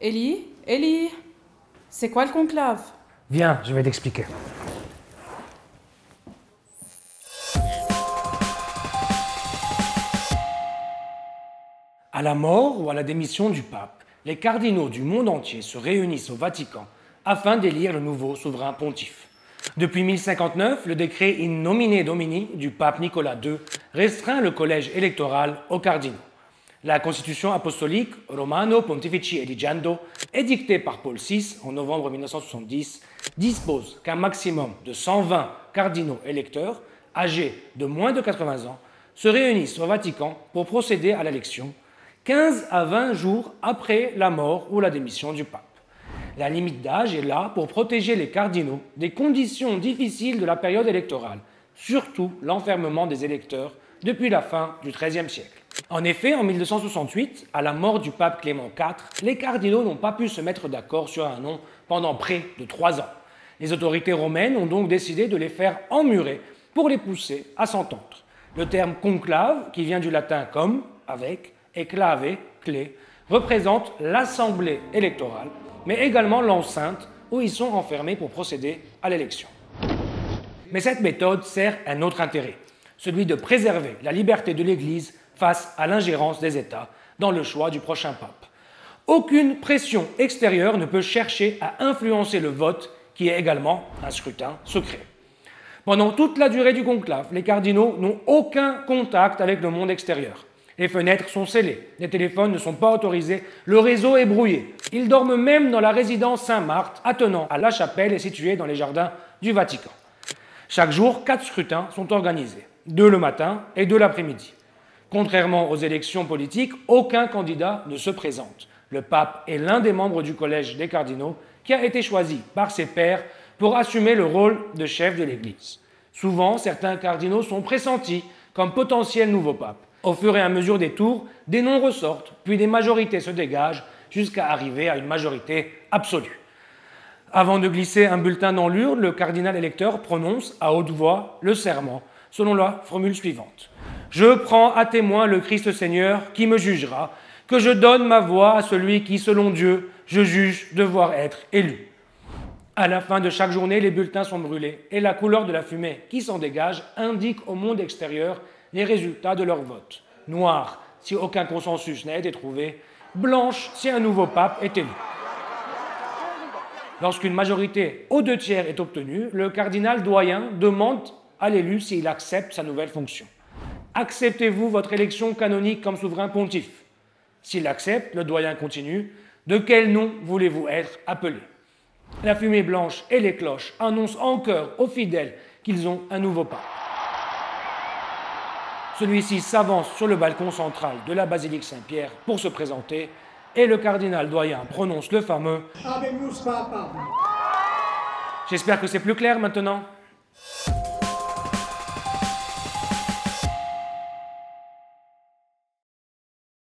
Élie, c'est quoi le conclave? Viens, je vais t'expliquer. À la mort ou à la démission du pape, les cardinaux du monde entier se réunissent au Vatican afin d'élire le nouveau souverain pontife. Depuis 1059, le décret In nomine Domini du pape Nicolas II restreint le collège électoral aux cardinaux. La constitution apostolique Romano Pontifici Eligiando, édictée par Paul VI en novembre 1970, dispose qu'un maximum de 120 cardinaux électeurs, âgés de moins de 80 ans, se réunissent au Vatican pour procéder à l'élection 15 à 20 jours après la mort ou la démission du pape. La limite d'âge est là pour protéger les cardinaux des conditions difficiles de la période électorale, surtout l'enfermement des électeurs depuis la fin du XIIIe siècle. En effet, en 1268, à la mort du pape Clément IV, les cardinaux n'ont pas pu se mettre d'accord sur un nom pendant près de 3 ans. Les autorités romaines ont donc décidé de les faire emmurer pour les pousser à s'entendre. Le terme conclave, qui vient du latin comme, avec, et clave, clé, représente l'assemblée électorale, mais également l'enceinte où ils sont enfermés pour procéder à l'élection. Mais cette méthode sert un autre intérêt, celui de préserver la liberté de l'Église face à l'ingérence des États dans le choix du prochain pape. Aucune pression extérieure ne peut chercher à influencer le vote, qui est également un scrutin secret. Pendant toute la durée du conclave, les cardinaux n'ont aucun contact avec le monde extérieur. Les fenêtres sont scellées, les téléphones ne sont pas autorisés, le réseau est brouillé. Ils dorment même dans la résidence Saint-Marthe, attenant à la chapelle et située dans les jardins du Vatican. Chaque jour, 4 scrutins sont organisés, 2 le matin et 2 l'après-midi. Contrairement aux élections politiques, aucun candidat ne se présente. Le pape est l'un des membres du collège des cardinaux qui a été choisi par ses pairs pour assumer le rôle de chef de l'Église. Souvent, certains cardinaux sont pressentis comme potentiels nouveaux papes. Au fur et à mesure des tours, des noms ressortent, puis des majorités se dégagent jusqu'à arriver à une majorité absolue. Avant de glisser un bulletin dans l'urne, le cardinal électeur prononce à haute voix le serment, selon la formule suivante. « Je prends à témoin le Christ Seigneur qui me jugera, que je donne ma voix à celui qui, selon Dieu, je juge devoir être élu. » À la fin de chaque journée, les bulletins sont brûlés et la couleur de la fumée qui s'en dégage indique au monde extérieur les résultats de leur vote. Noir, si aucun consensus n'a été trouvé. Blanche, si un nouveau pape est élu. Lorsqu'une majorité aux 2/3 est obtenue, le cardinal doyen demande à l'élu s'il accepte sa nouvelle fonction. Acceptez-vous votre élection canonique comme souverain pontife? S'il accepte, le doyen continue. De quel nom voulez-vous être appelé? La fumée blanche et les cloches annoncent en chœur aux fidèles qu'ils ont un nouveau pape. Celui-ci s'avance sur le balcon central de la basilique Saint-Pierre pour se présenter et le cardinal doyen prononce le fameux « J'espère que c'est plus clair maintenant ».